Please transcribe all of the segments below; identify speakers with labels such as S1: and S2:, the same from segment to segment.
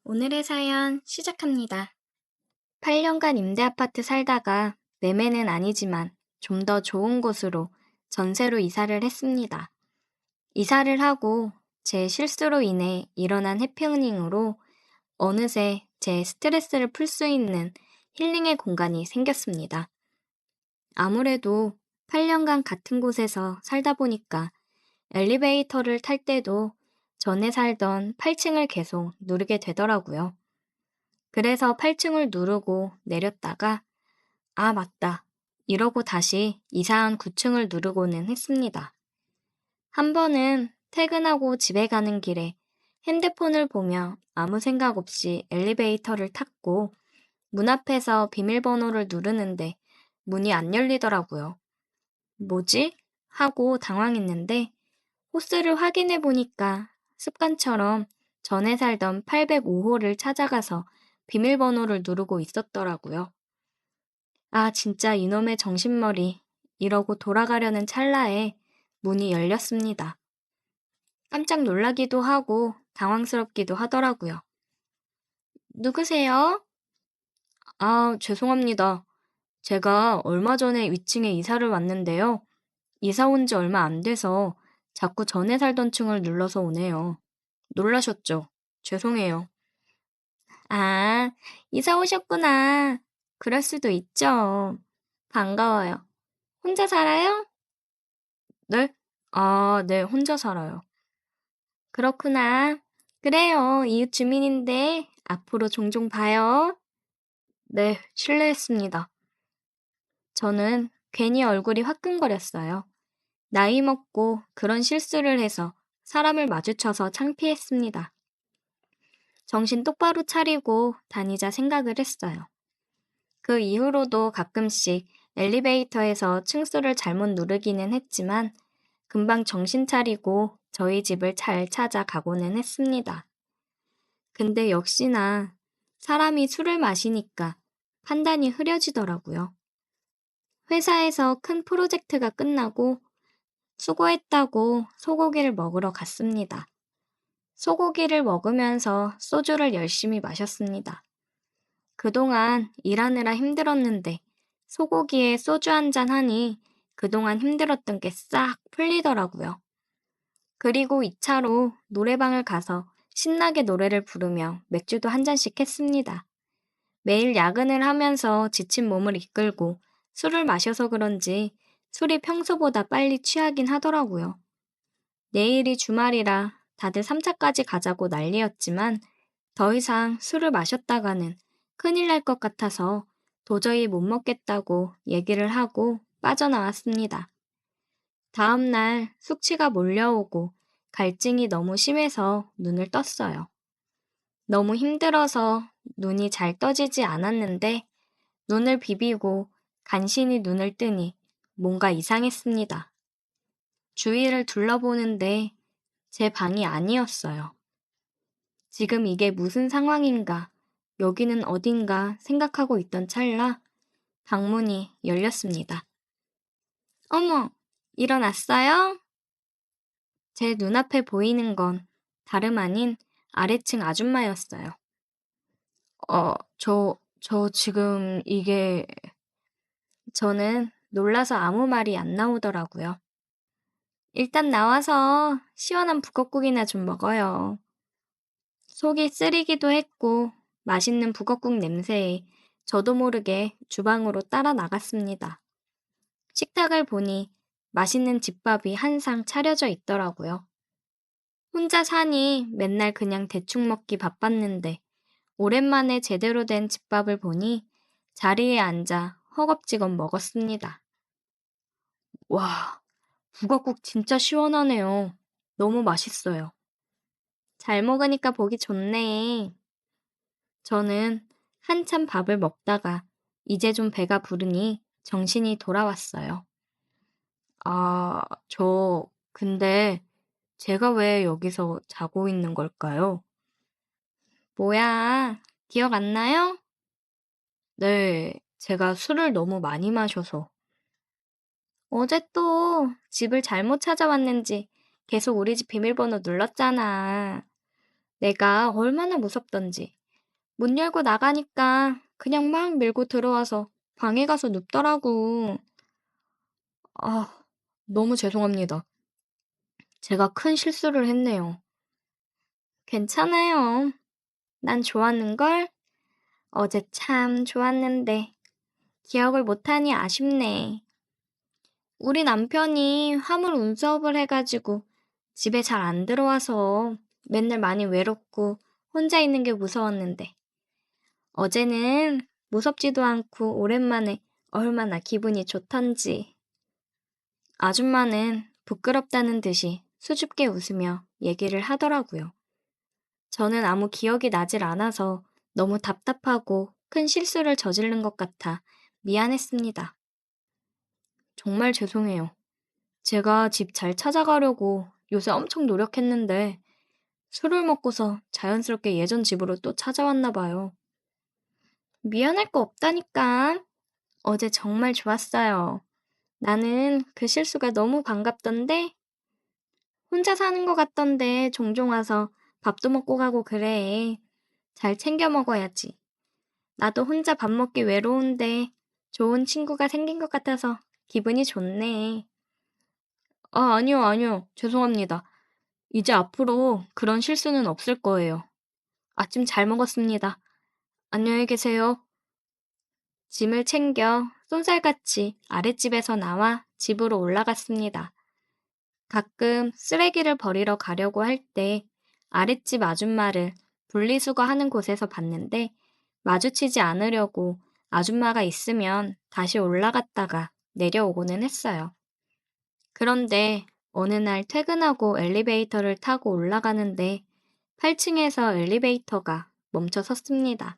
S1: 오늘의 사연 시작합니다. 8년간 임대 아파트 살다가 매매는 아니지만 좀 더 좋은 곳으로 전세로 이사를 했습니다. 이사를 하고 제 실수로 인해 일어난 해프닝으로 어느새 제 스트레스를 풀 수 있는 힐링의 공간이 생겼습니다. 아무래도 8년간 같은 곳에서 살다 보니까 엘리베이터를 탈 때도 전에 살던 8층을 계속 누르게 되더라고요. 그래서 8층을 누르고 내렸다가 아, 맞다. 이러고 다시 이사한 9층을 누르고는 했습니다. 한 번은 퇴근하고 집에 가는 길에 핸드폰을 보며 아무 생각 없이 엘리베이터를 탔고 문 앞에서 비밀번호를 누르는데 문이 안 열리더라고요. 뭐지? 하고 당황했는데 호스를 확인해 보니까 습관처럼 전에 살던 805호를 찾아가서 비밀번호를 누르고 있었더라고요. 아, 진짜 이놈의 정신머리. 이러고 돌아가려는 찰나에 문이 열렸습니다. 깜짝 놀라기도 하고 당황스럽기도 하더라고요. 누구세요? 아, 죄송합니다. 제가 얼마 전에 위층에 이사를 왔는데요. 이사 온 지 얼마 안 돼서 자꾸 전에 살던 층을 눌러서 오네요. 놀라셨죠? 죄송해요. 아, 이사 오셨구나. 그럴 수도 있죠. 반가워요. 혼자 살아요? 네? 아, 네, 혼자 살아요. 그렇구나. 그래요, 이웃 주민인데 앞으로 종종 봐요. 네, 실례했습니다. 저는 괜히 얼굴이 화끈거렸어요. 나이 먹고 그런 실수를 해서 사람을 마주쳐서 창피했습니다. 정신 똑바로 차리고 다니자 생각을 했어요. 그 이후로도 가끔씩 엘리베이터에서 층수를 잘못 누르기는 했지만 금방 정신 차리고 저희 집을 잘 찾아가고는 했습니다. 근데 역시나 사람이 술을 마시니까 판단이 흐려지더라고요. 회사에서 큰 프로젝트가 끝나고 수고했다고 소고기를 먹으러 갔습니다. 소고기를 먹으면서 소주를 열심히 마셨습니다. 그동안 일하느라 힘들었는데 소고기에 소주 한 잔 하니 그동안 힘들었던 게 싹 풀리더라고요. 그리고 2차로 노래방을 가서 신나게 노래를 부르며 맥주도 한 잔씩 했습니다. 매일 야근을 하면서 지친 몸을 이끌고 술을 마셔서 그런지 술이 평소보다 빨리 취하긴 하더라고요. 내일이 주말이라 다들 3차까지 가자고 난리였지만 더 이상 술을 마셨다가는 큰일 날 것 같아서 도저히 못 먹겠다고 얘기를 하고 빠져나왔습니다. 다음 날 숙취가 몰려오고 갈증이 너무 심해서 눈을 떴어요. 너무 힘들어서 눈이 잘 떠지지 않았는데 눈을 비비고 간신히 눈을 뜨니 뭔가 이상했습니다. 주위를 둘러보는데 제 방이 아니었어요. 지금 이게 무슨 상황인가, 여기는 어딘가 생각하고 있던 찰나 방문이 열렸습니다. 어머, 일어났어요? 제 눈앞에 보이는 건 다름 아닌 아래층 아줌마였어요. 저 지금 이게... 저는 놀라서 아무 말이 안 나오더라고요. 일단 나와서 시원한 북엇국이나 좀 먹어요. 속이 쓰리기도 했고 맛있는 북엇국 냄새에 저도 모르게 주방으로 따라 나갔습니다. 식탁을 보니 맛있는 집밥이 한 상 차려져 있더라고요. 혼자 사니 맨날 그냥 대충 먹기 바빴는데 오랜만에 제대로 된 집밥을 보니 자리에 앉아 허겁지겁 먹었습니다. 와, 북엇국 진짜 시원하네요. 너무 맛있어요. 잘 먹으니까 보기 좋네. 저는 한참 밥을 먹다가 이제 좀 배가 부르니 정신이 돌아왔어요. 아, 근데 제가 왜 여기서 자고 있는 걸까요? 뭐야, 기억 안 나요? 네, 제가 술을 너무 많이 마셔서. 어제 또 집을 잘못 찾아왔는지 계속 우리 집 비밀번호 눌렀잖아. 내가 얼마나 무섭던지. 문 열고 나가니까 그냥 막 밀고 들어와서 방에 가서 눕더라고. 아, 너무 죄송합니다. 제가 큰 실수를 했네요. 괜찮아요. 난 좋았는걸? 어제 참 좋았는데 기억을 못하니 아쉽네. 우리 남편이 화물 운수업을 해가지고 집에 잘 안 들어와서 맨날 많이 외롭고 혼자 있는 게 무서웠는데 어제는 무섭지도 않고 오랜만에 얼마나 기분이 좋던지. 아줌마는 부끄럽다는 듯이 수줍게 웃으며 얘기를 하더라고요. 저는 아무 기억이 나질 않아서 너무 답답하고 큰 실수를 저지른 것 같아 미안했습니다. 정말 죄송해요. 제가 집 잘 찾아가려고 요새 엄청 노력했는데 술을 먹고서 자연스럽게 예전 집으로 또 찾아왔나 봐요. 미안할 거 없다니까. 어제 정말 좋았어요. 나는 그 실수가 너무 반갑던데? 혼자 사는 것 같던데 종종 와서 밥도 먹고 가고 그래. 잘 챙겨 먹어야지. 나도 혼자 밥 먹기 외로운데 좋은 친구가 생긴 것 같아서 기분이 좋네. 아, 아니요, 아니요. 죄송합니다. 이제 앞으로 그런 실수는 없을 거예요. 아침 잘 먹었습니다. 안녕히 계세요. 짐을 챙겨 쏜살같이 아랫집에서 나와 집으로 올라갔습니다. 가끔 쓰레기를 버리러 가려고 할 때 아랫집 아줌마를 분리수거하는 곳에서 봤는데 마주치지 않으려고 아줌마가 있으면 다시 올라갔다가 내려오고는 했어요. 그런데 어느 날 퇴근하고 엘리베이터를 타고 올라가는데 8층에서 엘리베이터가 멈춰 섰습니다.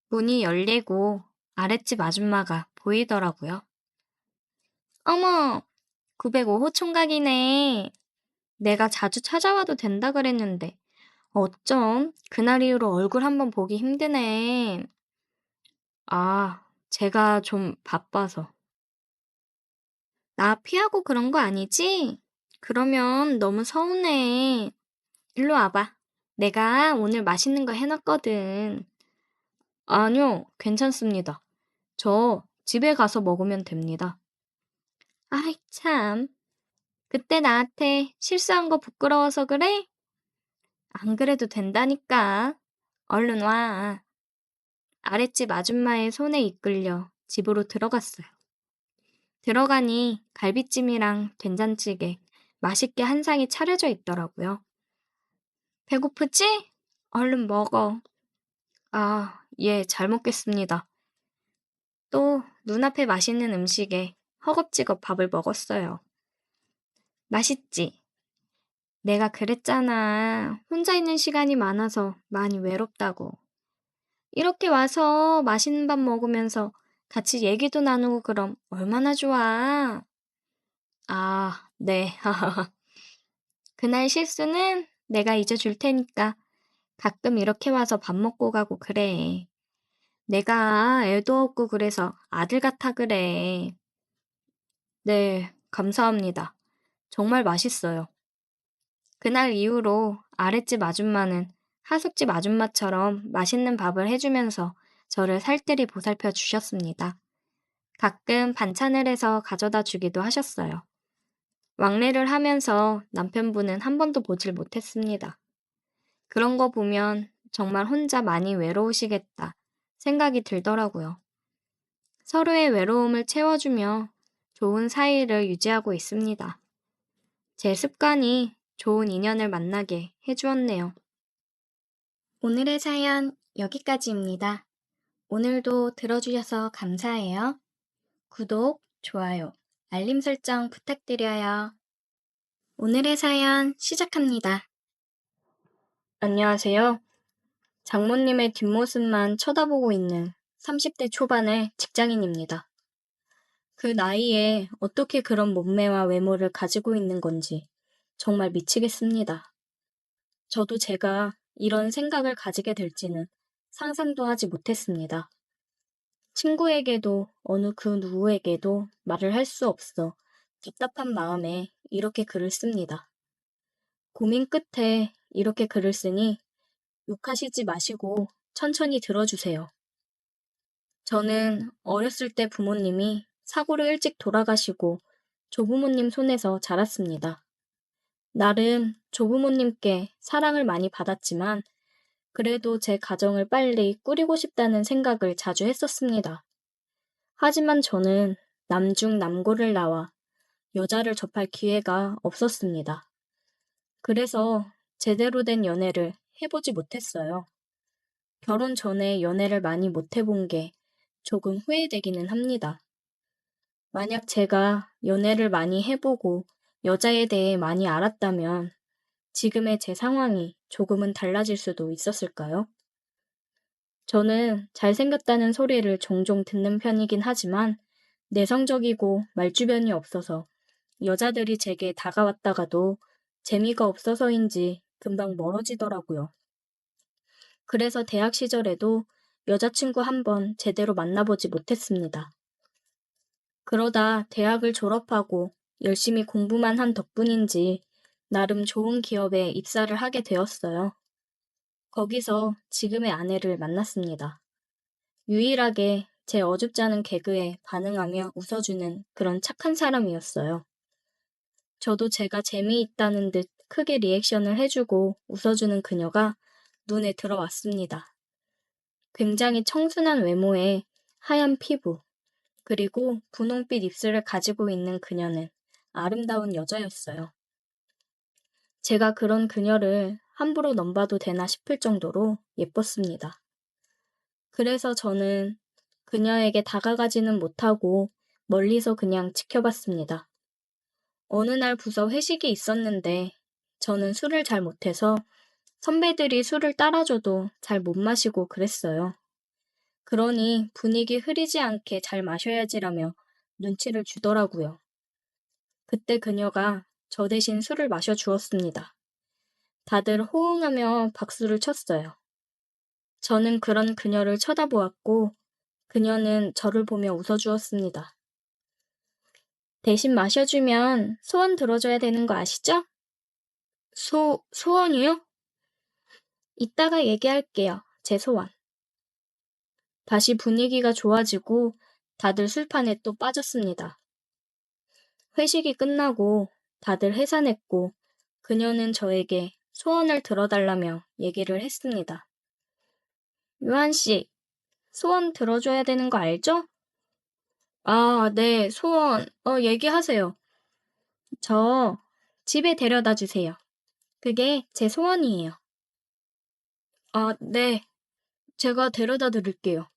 S1: 문이 열리고 아랫집 아줌마가 보이더라고요. 어머, 905호 총각이네. 내가 자주 찾아와도 된다 그랬는데 어쩜 그날 이후로 얼굴 한번 보기 힘드네. 아, 제가 좀 바빠서. 나 피하고 그런 거 아니지? 그러면 너무 서운해. 일로 와봐. 내가 오늘 맛있는 거 해놨거든. 아니요, 괜찮습니다. 저 집에 가서 먹으면 됩니다. 아이, 참. 그때 나한테 실수한 거 부끄러워서 그래? 안 그래도 된다니까. 얼른 와. 아랫집 아줌마의 손에 이끌려 집으로 들어갔어요. 들어가니 갈비찜이랑 된장찌개 맛있게 한 상이 차려져 있더라고요. 배고프지? 얼른 먹어. 아, 예, 잘 먹겠습니다. 또 눈앞에 맛있는 음식에 허겁지겁 밥을 먹었어요. 맛있지? 내가 그랬잖아. 혼자 있는 시간이 많아서 많이 외롭다고. 이렇게 와서 맛있는 밥 먹으면서 같이 얘기도 나누고 그럼 얼마나 좋아. 아, 네. 그날 실수는 내가 잊어줄 테니까 가끔 이렇게 와서 밥 먹고 가고 그래. 내가 애도 없고 그래서 아들 같아 그래. 네, 감사합니다. 정말 맛있어요. 그날 이후로 아랫집 아줌마는 하숙집 아줌마처럼 맛있는 밥을 해주면서 저를 살뜰히 보살펴 주셨습니다. 가끔 반찬을 해서 가져다 주기도 하셨어요. 왕래를 하면서 남편분은 한 번도 보질 못했습니다. 그런 거 보면 정말 혼자 많이 외로우시겠다 생각이 들더라고요. 서로의 외로움을 채워주며 좋은 사이를 유지하고 있습니다. 제 습관이 좋은 인연을 만나게 해주었네요. 오늘의 사연 여기까지입니다. 오늘도 들어주셔서 감사해요. 구독, 좋아요, 알림 설정 부탁드려요. 오늘의 사연 시작합니다. 안녕하세요. 장모님의 뒷모습만 쳐다보고 있는 30대 초반의 직장인입니다. 그 나이에 어떻게 그런 몸매와 외모를 가지고 있는 건지 정말 미치겠습니다. 저도 제가 이런 생각을 가지게 될지는 상상도 하지 못했습니다. 친구에게도 어느 그 누구에게도 말을 할 수 없어 답답한 마음에 이렇게 글을 씁니다. 고민 끝에 이렇게 글을 쓰니 욕하시지 마시고 천천히 들어주세요. 저는 어렸을 때 부모님이 사고로 일찍 돌아가시고 조부모님 손에서 자랐습니다. 나름 조부모님께 사랑을 많이 받았지만 그래도 제 가정을 빨리 꾸리고 싶다는 생각을 자주 했었습니다. 하지만 저는 남중 남고를 나와 여자를 접할 기회가 없었습니다. 그래서 제대로 된 연애를 해보지 못했어요. 결혼 전에 연애를 많이 못 해본 게 조금 후회되기는 합니다. 만약 제가 연애를 많이 해보고 여자에 대해 많이 알았다면 지금의 제 상황이 조금은 달라질 수도 있었을까요? 저는 잘생겼다는 소리를 종종 듣는 편이긴 하지만 내성적이고 말주변이 없어서 여자들이 제게 다가왔다가도 재미가 없어서인지 금방 멀어지더라고요. 그래서 대학 시절에도 여자친구 한 번 제대로 만나보지 못했습니다. 그러다 대학을 졸업하고 열심히 공부만 한 덕분인지 나름 좋은 기업에 입사를 하게 되었어요. 거기서 지금의 아내를 만났습니다. 유일하게 제 어줍지 않은 개그에 반응하며 웃어주는 그런 착한 사람이었어요. 저도 제가 재미있다는 듯 크게 리액션을 해주고 웃어주는 그녀가 눈에 들어왔습니다. 굉장히 청순한 외모에 하얀 피부, 그리고 분홍빛 입술을 가지고 있는 그녀는 아름다운 여자였어요. 제가 그런 그녀를 함부로 넘봐도 되나 싶을 정도로 예뻤습니다. 그래서 저는 그녀에게 다가가지는 못하고 멀리서 그냥 지켜봤습니다. 어느 날 부서 회식이 있었는데 저는 술을 잘 못해서 선배들이 술을 따라줘도 잘 못 마시고 그랬어요. 그러니 분위기 흐리지 않게 잘 마셔야지라며 눈치를 주더라고요. 그때 그녀가 저 대신 술을 마셔 주었습니다. 다들 호응하며 박수를 쳤어요. 저는 그런 그녀를 쳐다보았고 그녀는 저를 보며 웃어주었습니다. 대신 마셔주면 소원 들어줘야 되는 거 아시죠? 소원이요? 이따가 얘기할게요. 제 소원. 다시 분위기가 좋아지고 다들 술판에 또 빠졌습니다. 회식이 끝나고 다들 해산했고 그녀는 저에게 소원을 들어달라며 얘기를 했습니다. 유한 씨, 소원 들어줘야 되는 거 알죠? 아, 네, 소원. 얘기하세요. 저 집에 데려다 주세요. 그게 제 소원이에요. 아, 네. 제가 데려다 드릴게요.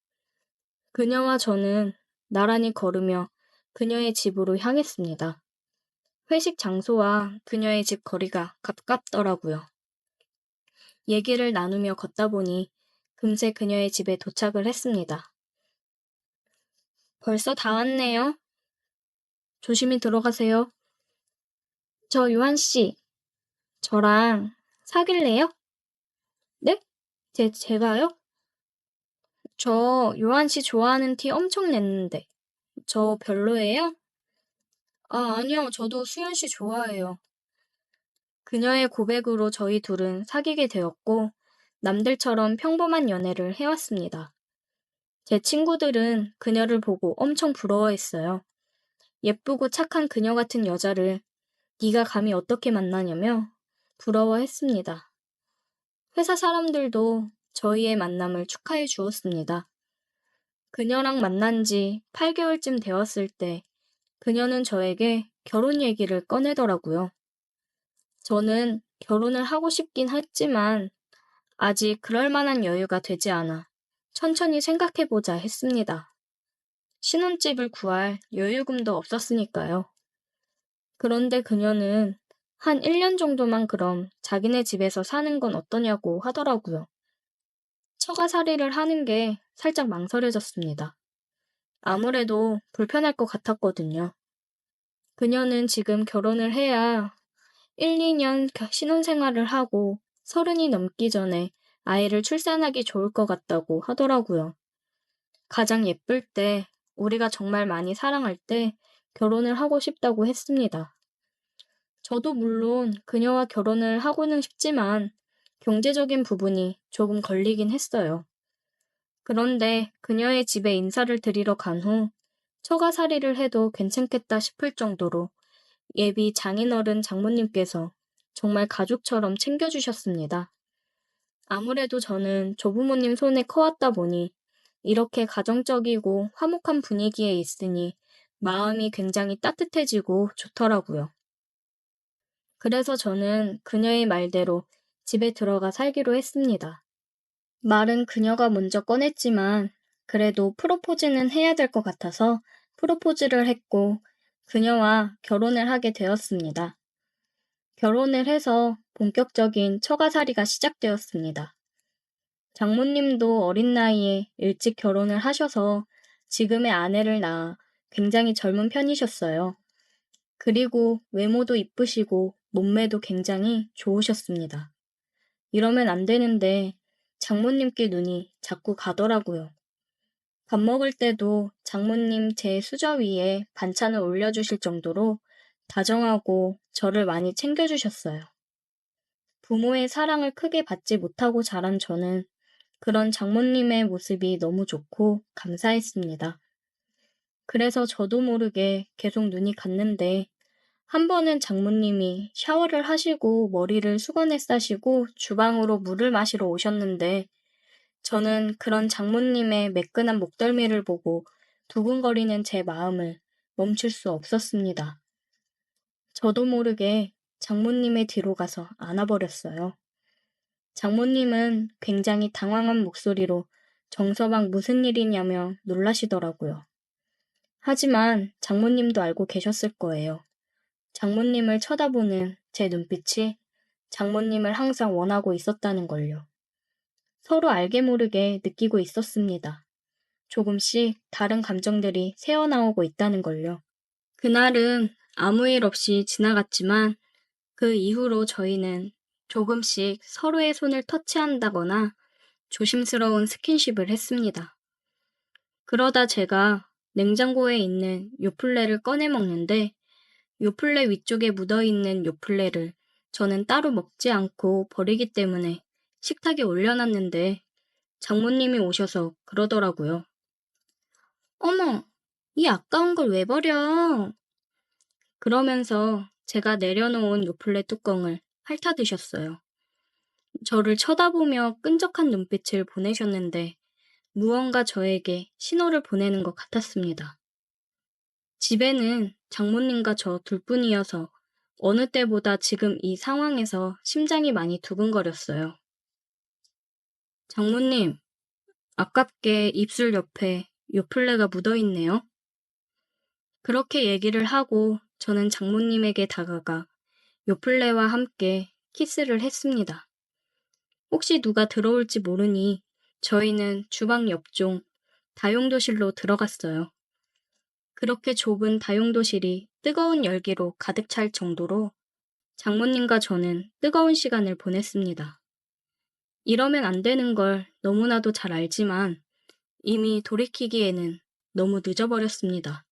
S1: 그녀와 저는 나란히 걸으며 그녀의 집으로 향했습니다. 회식 장소와 그녀의 집 거리가 가깝더라고요. 얘기를 나누며 걷다 보니 금세 그녀의 집에 도착을 했습니다. 벌써 다 왔네요. 조심히 들어가세요. 저 요한 씨, 저랑 사귈래요? 네? 제가요? 저 요한 씨 좋아하는 티 엄청 냈는데. 저 별로예요? 아, 아니요. 저도 수연 씨 좋아해요. 그녀의 고백으로 저희 둘은 사귀게 되었고, 남들처럼 평범한 연애를 해왔습니다. 제 친구들은 그녀를 보고 엄청 부러워했어요. 예쁘고 착한 그녀 같은 여자를 네가 감히 어떻게 만나냐며 부러워했습니다. 회사 사람들도 저희의 만남을 축하해 주었습니다. 그녀랑 만난 지 8개월쯤 되었을 때 그녀는 저에게 결혼 얘기를 꺼내더라고요. 저는 결혼을 하고 싶긴 했지만 아직 그럴 만한 여유가 되지 않아 천천히 생각해보자 했습니다. 신혼집을 구할 여유금도 없었으니까요. 그런데 그녀는 한 1년 정도만 그럼 자기네 집에서 사는 건 어떠냐고 하더라고요. 처가살이를 하는 게 살짝 망설여졌습니다. 아무래도 불편할 것 같았거든요. 그녀는 지금 결혼을 해야 1, 2년 신혼생활을 하고 30이 넘기 전에 아이를 출산하기 좋을 것 같다고 하더라고요. 가장 예쁠 때, 우리가 정말 많이 사랑할 때 결혼을 하고 싶다고 했습니다. 저도 물론 그녀와 결혼을 하고는 싶지만 경제적인 부분이 조금 걸리긴 했어요. 그런데 그녀의 집에 인사를 드리러 간 후 처가살이를 해도 괜찮겠다 싶을 정도로 예비 장인어른 장모님께서 정말 가족처럼 챙겨주셨습니다. 아무래도 저는 조부모님 손에 커왔다 보니 이렇게 가정적이고 화목한 분위기에 있으니 마음이 굉장히 따뜻해지고 좋더라고요. 그래서 저는 그녀의 말대로 집에 들어가 살기로 했습니다. 말은 그녀가 먼저 꺼냈지만 그래도 프로포즈는 해야 될 것 같아서 프로포즈를 했고 그녀와 결혼을 하게 되었습니다. 결혼을 해서 본격적인 처가살이가 시작되었습니다. 장모님도 어린 나이에 일찍 결혼을 하셔서 지금의 아내를 낳아 굉장히 젊은 편이셨어요. 그리고 외모도 이쁘시고 몸매도 굉장히 좋으셨습니다. 이러면 안 되는데 장모님께 눈이 자꾸 가더라고요. 밥 먹을 때도 장모님 제 수저 위에 반찬을 올려주실 정도로 다정하고 저를 많이 챙겨주셨어요. 부모의 사랑을 크게 받지 못하고 자란 저는 그런 장모님의 모습이 너무 좋고 감사했습니다. 그래서 저도 모르게 계속 눈이 갔는데 한 번은 장모님이 샤워를 하시고 머리를 수건에 싸시고 주방으로 물을 마시러 오셨는데 저는 그런 장모님의 매끈한 목덜미를 보고 두근거리는 제 마음을 멈출 수 없었습니다. 저도 모르게 장모님의 뒤로 가서 안아버렸어요. 장모님은 굉장히 당황한 목소리로 정서방 무슨 일이냐며 놀라시더라고요. 하지만 장모님도 알고 계셨을 거예요. 장모님을 쳐다보는 제 눈빛이 장모님을 항상 원하고 있었다는 걸요. 서로 알게 모르게 느끼고 있었습니다. 조금씩 다른 감정들이 새어나오고 있다는 걸요. 그날은 아무 일 없이 지나갔지만 그 이후로 저희는 조금씩 서로의 손을 터치한다거나 조심스러운 스킨십을 했습니다. 그러다 제가 냉장고에 있는 요플레를 꺼내 먹는데 요플레 위쪽에 묻어있는 요플레를 저는 따로 먹지 않고 버리기 때문에 식탁에 올려놨는데 장모님이 오셔서 그러더라고요. 어머, 이 아까운 걸 왜 버려? 그러면서 제가 내려놓은 요플레 뚜껑을 핥아드셨어요. 저를 쳐다보며 끈적한 눈빛을 보내셨는데 무언가 저에게 신호를 보내는 것 같았습니다. 집에는 장모님과 저 둘뿐이어서 어느 때보다 지금 이 상황에서 심장이 많이 두근거렸어요. 장모님, 아깝게 입술 옆에 요플레가 묻어있네요. 그렇게 얘기를 하고 저는 장모님에게 다가가 요플레와 함께 키스를 했습니다. 혹시 누가 들어올지 모르니 저희는 주방 옆종 다용도실로 들어갔어요. 그렇게 좁은 다용도실이 뜨거운 열기로 가득 찰 정도로 장모님과 저는 뜨거운 시간을 보냈습니다. 이러면 안 되는 걸 너무나도 잘 알지만 이미 돌이키기에는 너무 늦어버렸습니다.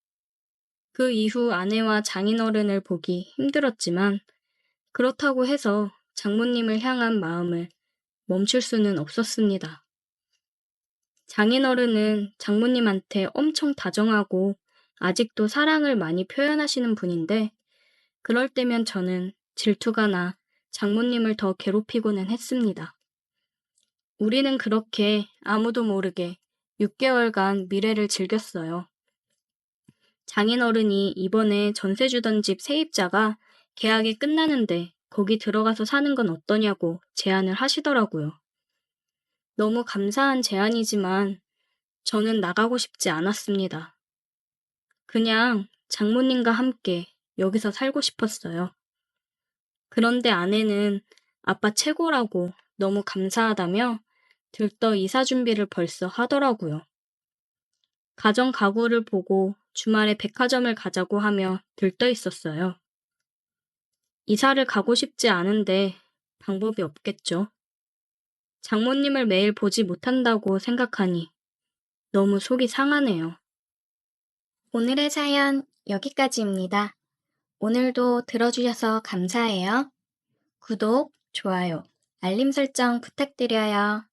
S1: 그 이후 아내와 장인어른을 보기 힘들었지만 그렇다고 해서 장모님을 향한 마음을 멈출 수는 없었습니다. 장인어른은 장모님한테 엄청 다정하고 아직도 사랑을 많이 표현하시는 분인데 그럴 때면 저는 질투가 나 장모님을 더 괴롭히고는 했습니다. 우리는 그렇게 아무도 모르게 6개월간 미래를 즐겼어요. 장인어른이 이번에 전세 주던 집 세입자가 계약이 끝나는데 거기 들어가서 사는 건 어떠냐고 제안을 하시더라고요. 너무 감사한 제안이지만 저는 나가고 싶지 않았습니다. 그냥 장모님과 함께 여기서 살고 싶었어요. 그런데 아내는 아빠 최고라고 너무 감사하다며 들떠 이사 준비를 벌써 하더라고요. 가정 가구를 보고 주말에 백화점을 가자고 하며 들떠 있었어요. 이사를 가고 싶지 않은데 방법이 없겠죠. 장모님을 매일 보지 못한다고 생각하니 너무 속이 상하네요. 오늘의 사연 여기까지입니다. 오늘도 들어주셔서 감사해요. 구독, 좋아요, 알림 설정 부탁드려요.